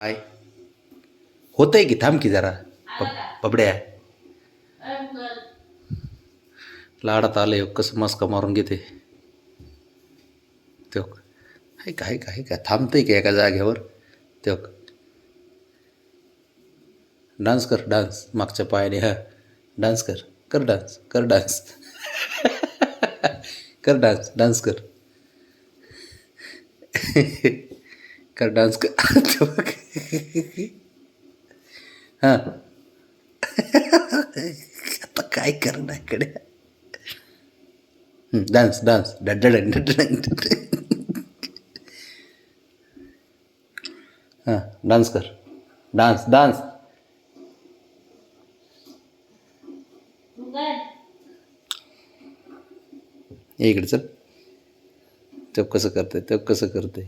काय होतंय की थांब की जरा पबड्या लाडात आले कसं मस्का मारून घेते तो काय थांबतंय की एका जागेवर तो डान्स कर डान्स मागच्या पायाने हा डान्स कर कर डान्स कर डान्स कर डान्स डान्स कर कर डान्स कर हां आता काय करणार इकडे डान्स डान्स हां डान्स कर डान्स डान्स ये इकडे चल तेव्हा कसं करते तेव्हा कसं करते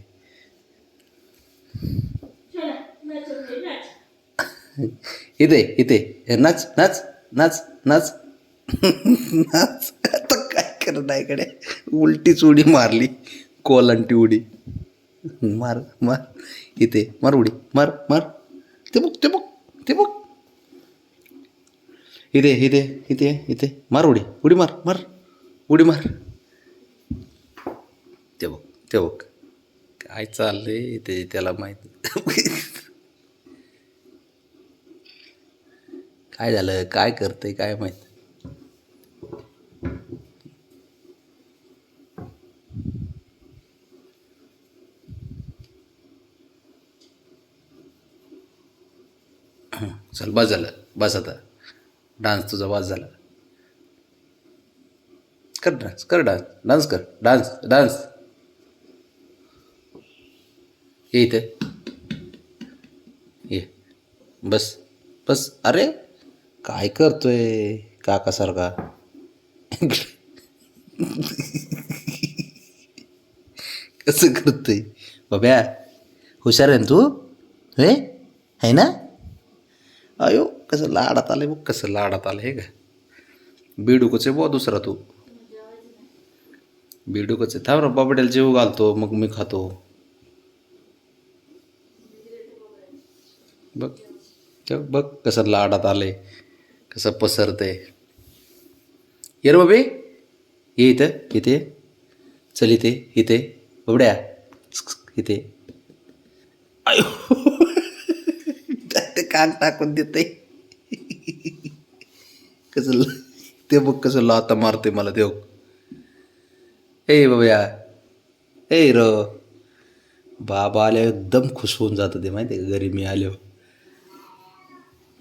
इथे इथे नाच नाच नाच नाच नाच आता काय करणार इकडे उलटीच उडी मारली कोलंटी उडी मार मार इथे मार उडी मार मार ते बघ ते बघ ते बघ इथे इथे इथे इथे मार उडी उडी मार मार उडी मार ते बघ ते बघ काय चाललंय ते त्याला माहित काय झालं काय करतंय काय माहित चल बस झालं बस आता डान्स तुझा बस झाला कर डान्स कर डान्स डान्स कर डान्स डान्स ये इथे ये बस बस अरे काय करतोय काकासारखा कसं करतोय बाब्या हुशार आहे ना तू हे आहे ना अयो कसं लाडात आलंय बघ कसं लाडात आलं हे का बेडूकच आहे बुवा दुसरा तू बेडूकच आहे थांब ना बाबड्याला जेव घालतो मग मी खातो बघ तेव्हा बघ कसं लाडात आलंय कसं पसरतंय ये रे बाबे ये इथं इथे चल इथे इथे बाबड्या इथे आयो ते कान टाकून देते कसं ते बघ कसं लाता मारते मला देव ए बाबया ए र बाबा आल्यावर एकदम खुश होऊन जातं ते माहिती आहे का घरी मी आलो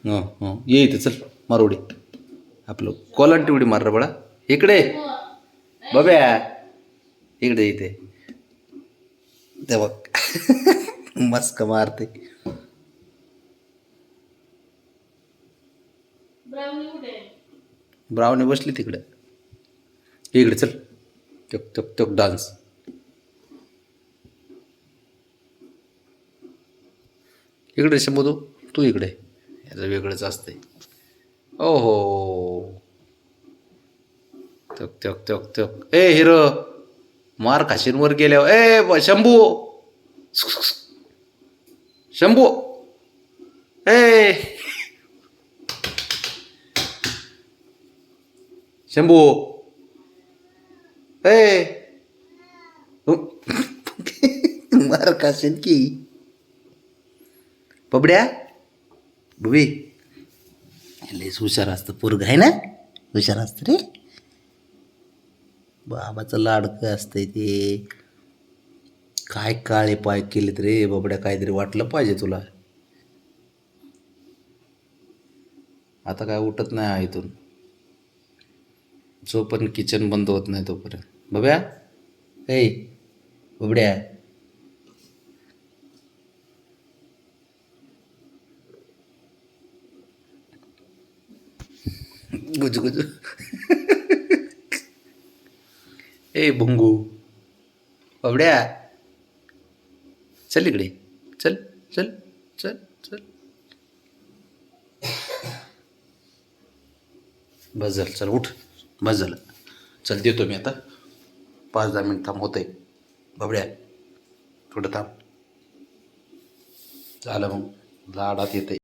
हं हं ये इथे चल मार उडी आपलं कोलांटी उडी मार रे बाळा इकडे बाब्या इकडे इथे ते बघ मस्क मारते ब्राऊनी बसली तिकडं इकडे चल तक तक तक डान्स इकडे शंभू तू इकडे याचं वेगळंच असतंय ओ हो तक तक तक तक ए हिरो मार खाशींवर गेल्यावर शंभू शंभू ए शंभू ए मार खाशीन की पबड्या बुबी लयच हुशार असतं पोरग आहे ना हुशार असतं रे बाबाचं लाडकं असतंय ते काय काळे पाय केलेत रे बाबड्या काहीतरी वाटलं पाहिजे तुला आता काय उठत नाही इथून जो पण किचन बंद होत नाही तोपर्यंत बाब्या ए बाबड्या गुजू गुजू ए भुंगू बाबड्या चल इकडे चल चल चल चल बस झालं चल उठ बस झालं चल देतो मी आता 5-10 मिनिट थांब होतंय बाबड्या थोडं थांब झालं मग लाडात येते.